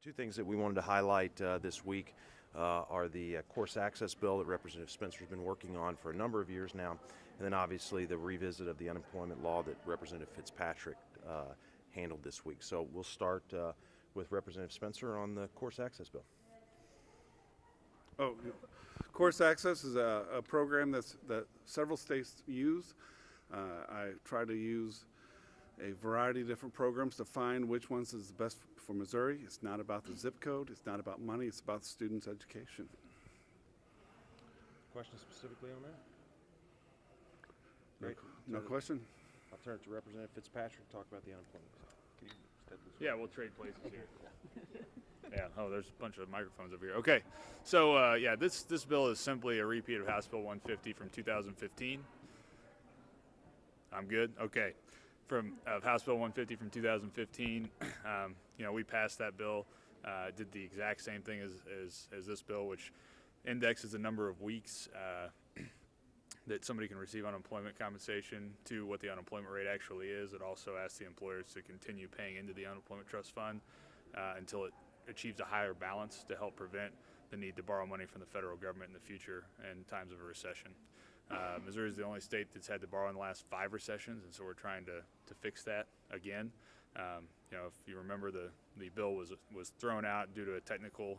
Two things that we wanted to highlight this week are the course access bill that Representative Spencer's been working on for a number of years now, and then obviously the revisit of the unemployment law that Representative Fitzpatrick handled this week. So we'll start with Representative Spencer on the course access bill. Course access is a program that several states use. I try to use a variety of different programs to find which ones is the best for Missouri. It's not about the zip code, it's not about money, it's about the student's education. Questions specifically on that? Great. No question? I'll turn it to Representative Fitzpatrick to talk about the unemployment. Can you step this way? Yeah, we'll trade places here. Yeah, there's a bunch of microphones over here. Okay, so this bill is simply a repeat of House Bill 150 from 2015. I'm good? Okay. From House Bill 150 from 2015, we passed that bill, did the exact same thing as this bill, which indexes the number of weeks that somebody can receive unemployment compensation to what the unemployment rate actually is. It also asks the employers to continue paying into the unemployment trust fund until it achieves a higher balance to help prevent the need to borrow money from the federal government in the future in times of a recession. Missouri is the only state that's had to borrow in the last 5 recessions, and so we're trying to fix that again. If you remember, the bill was thrown out due to a technical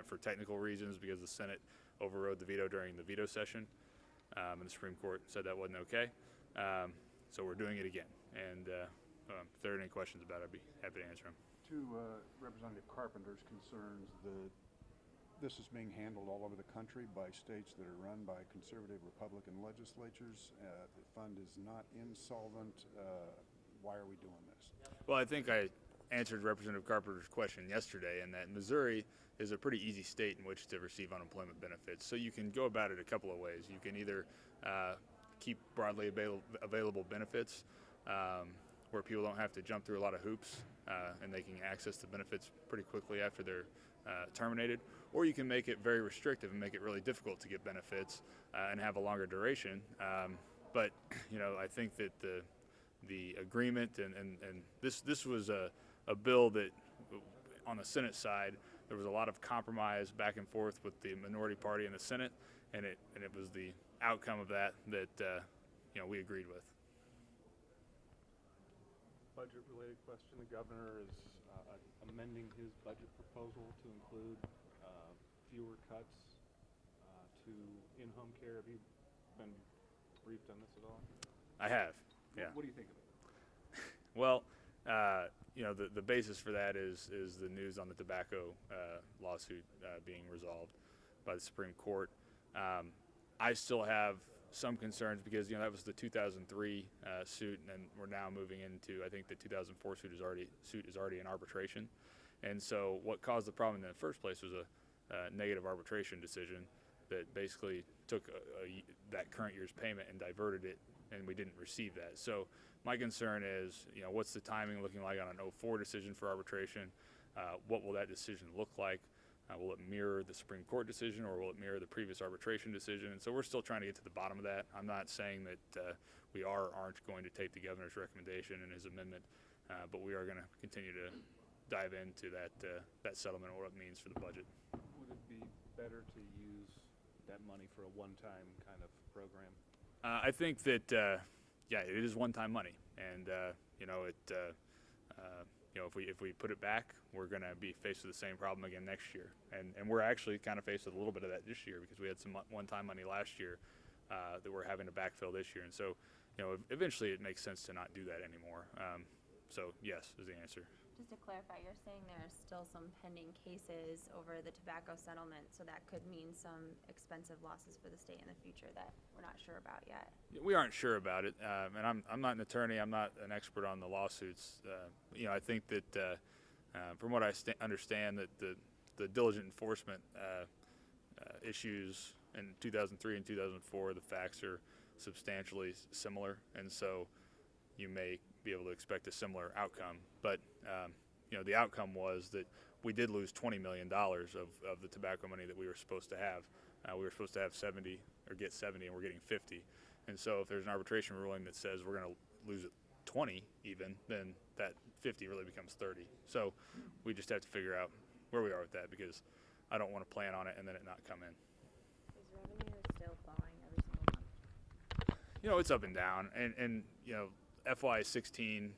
for technical reasons because the Senate overrode the veto during the veto session, and the Supreme Court said that wasn't okay. So we're doing it again, and if there are any questions about it, I'd be happy to answer them. To Representative Carpenter's concerns, this is being handled all over the country by states that are run by conservative Republican legislatures. The fund is not insolvent. Why are we doing this? Well, I think I answered Representative Carpenter's question yesterday, in that Missouri is a pretty easy state in which to receive unemployment benefits. So you can go about it a couple of ways. You can either keep broadly available benefits where people don't have to jump through a lot of hoops and they can access the benefits pretty quickly after they're terminated, or you can make it very restrictive and make it really difficult to get benefits and have a longer duration. But I think that the agreement and this was a bill that on the Senate side there was a lot of compromise back and forth with the minority party in the Senate, and it was the outcome of that we agreed with. Budget-related question. The governor is amending his budget proposal to include fewer cuts to in-home care. Have you been briefed on this at all? I have, yeah. What do you think of it? Well, the basis for that is the news on the tobacco lawsuit being resolved by the Supreme Court. I still have some concerns because that was the 2003 suit, and we're now moving into, I think the 2004 suit is already in arbitration, and so what caused the problem in the first place was a negative arbitration decision that basically took that current year's payment and diverted it, and we didn't receive that. So my concern is, what's the timing looking like on an 04 decision for arbitration? What will that decision look like? Will it mirror the Supreme Court decision, or will it mirror the previous arbitration decision? And so we're still trying to get to the bottom of that. I'm not saying that we are or aren't going to take the governor's recommendation and his amendment, but we are going to continue to dive into that settlement and what it means for the budget. Would it be better to use that money for a one-time kind of program? I think that, it is one-time money, and if we put it back, we're going to be faced with the same problem again next year, and we're actually kind of faced with a little bit of that this year because we had some one-time money last year that we're having to backfill this year, and so eventually it makes sense to not do that anymore. So yes is the answer. Just to clarify, you're saying there are still some pending cases over the tobacco settlement, so that could mean some expensive losses for the state in the future that we're not sure about yet. We aren't sure about it, and I'm not an attorney. I'm not an expert on the lawsuits. I think that from what I understand, that the diligent enforcement issues in 2003 and 2004, the facts are substantially similar, and so you may be able to expect a similar outcome. But the outcome was that we did lose $20 million of the tobacco money that we were supposed to have. We were supposed to have 70 or get 70, and we're getting 50. And so if there's an arbitration ruling that says we're going to lose 20 even, then that 50 really becomes 30. So we just have to figure out where we are with that, because I don't want to plan on it and then it not come in. Is revenue still falling every single month? You know, it's up and down, and you know, FY16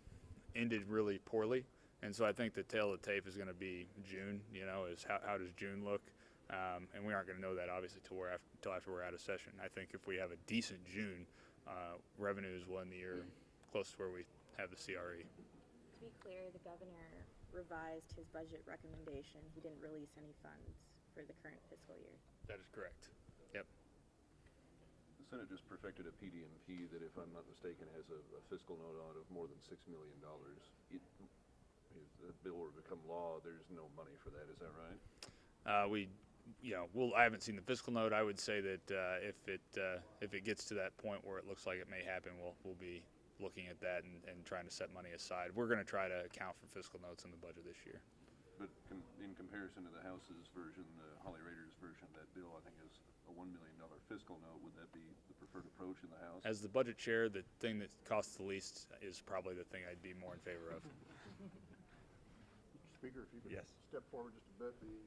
ended really poorly, and so I think the tail of the tape is going to be June. You know, is how does June look? And we aren't going to know that obviously till after we're out of session. I think if we have a decent June, revenues will end the year close to where we have the CRE. To be clear, the governor revised his budget recommendation. He didn't release any funds for the current fiscal year. That is correct. Yep. The Senate just perfected a PDMP that, if I'm not mistaken, has a fiscal note on it of more than $6 million. If the bill were to become law, there's no money for that. Is that right? I haven't seen the fiscal note. I would say that if it gets to that point where it looks like it may happen, we'll be looking at that and trying to set money aside. We're going to try to account for fiscal notes in the budget this year. But in comparison to the House's version, the Holly Rader's version of that bill, I think is a $1 million fiscal note. Would that be the preferred approach in the House? As the budget chair, the thing that costs the least is probably the thing I'd be more in favor of. Speaker, if you could Yes. step forward just a bit. The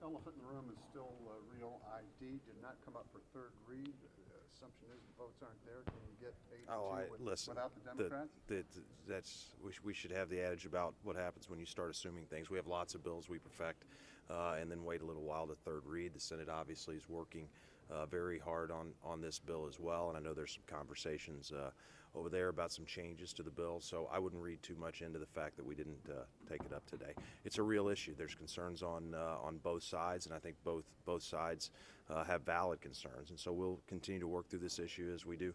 elephant in the room is still real ID. Did not come up for third read. The assumption is the votes aren't there. Can you get 82 without the Democrats? We should have the adage about what happens when you start assuming things. We have lots of bills we perfect, and then wait a little while to third read. The Senate obviously is working very hard on this bill as well, and I know there's some conversations over there about some changes to the bill, so I wouldn't read too much into the fact that we didn't take it up today. It's a real issue. There's concerns on both sides, and I think both sides have valid concerns, and so we'll continue to work through this issue as we do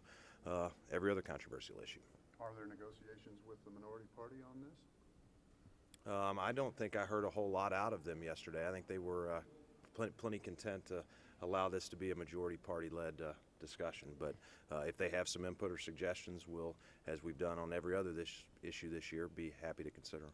every other controversial issue. Are there negotiations with the minority party on this? I don't think I heard a whole lot out of them yesterday. I think they were plenty content to allow this to be a majority party-led discussion. But if they have some input or suggestions, we'll, as we've done on every other issue this year, be happy to consider them.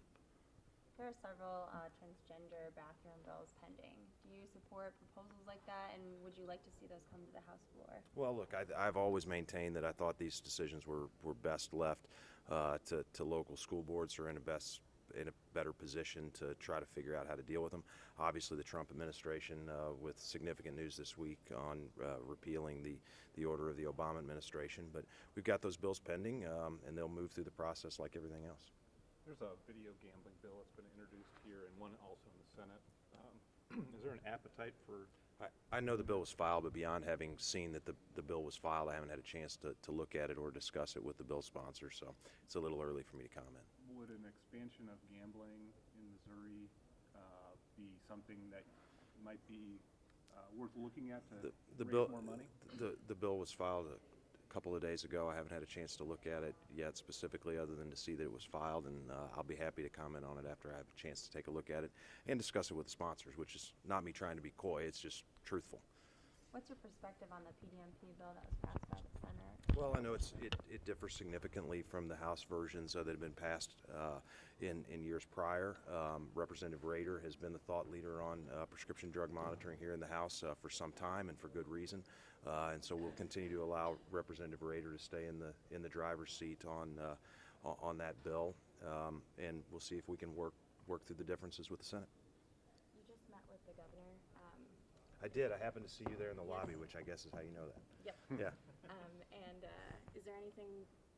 There are several transgender bathroom bills pending. Do you support proposals like that, and would you like to see those come to the House floor? Well, look, I've always maintained that I thought these decisions were best left to local school boards who are in a better position to try to figure out how to deal with them. Obviously, the Trump administration, with significant news this week on repealing the order of the Obama administration, but we've got those bills pending, and they'll move through the process like everything else. There's a video gambling bill that's been introduced here and one also in the Senate. Is there an appetite for? I know the bill was filed, but beyond having seen that the bill was filed, I haven't had a chance to look at it or discuss it with the bill sponsor, so it's a little early for me to comment. Would an expansion of gambling in Missouri be something that might be worth looking at to raise more money? The bill was filed a couple of days ago. I haven't had a chance to look at it yet specifically, other than to see that it was filed, and I'll be happy to comment on it after I have a chance to take a look at it and discuss it with the sponsors, which is not me trying to be coy, it's just truthful. What's your perspective on the PDMP bill that was passed by the Senate? Well, I know it differs significantly from the House versions that have been passed in years prior. Representative Rader has been the thought leader on prescription drug monitoring here in the House for some time, and for good reason. And so we'll continue to allow Representative Rader to stay in the driver's seat on that bill, and we'll see if we can work through the differences with the Senate. You just met with the governor. I did. I happened to see you there in the lobby, which I guess is how you know that. Yep. Yeah. And is there anything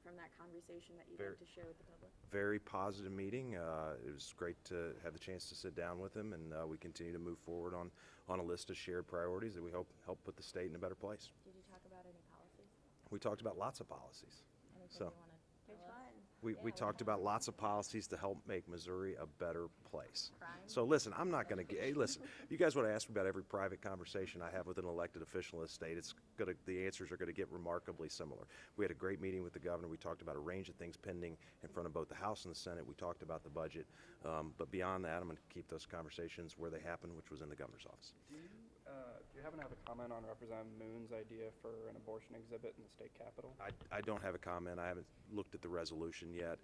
from that conversation that you'd like to share with the public? Very positive meeting. It was great to have the chance to sit down with him, and we continue to move forward on a list of shared priorities that we hope help put the state in a better place. Did you talk about any policies? We talked about lots of policies. Anything So- you want to Which tell us? one? We talked about lots of policies to help make Missouri a better place. Crime? So listen, I'm not going to get. Hey, listen, you guys want to ask me about every private conversation I have with an elected official in the state. The answers are going to get remarkably similar. We had a great meeting with the governor. We talked about a range of things pending in front of both the House and the Senate. We talked about the budget, but beyond that, I'm going to keep those conversations where they happen, which was in the governor's office. Do you happen to have a comment on Representative Moon's idea for an abortion exhibit in the state capitol? I don't have a comment. I haven't looked at the resolution yet.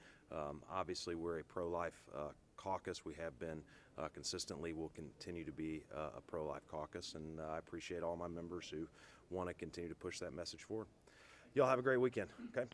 Obviously, we're a pro-life caucus. We have been consistently. Will continue to be a pro-life caucus, and I appreciate all my members who want to continue to push that message forward. Y'all have a great weekend. Okay.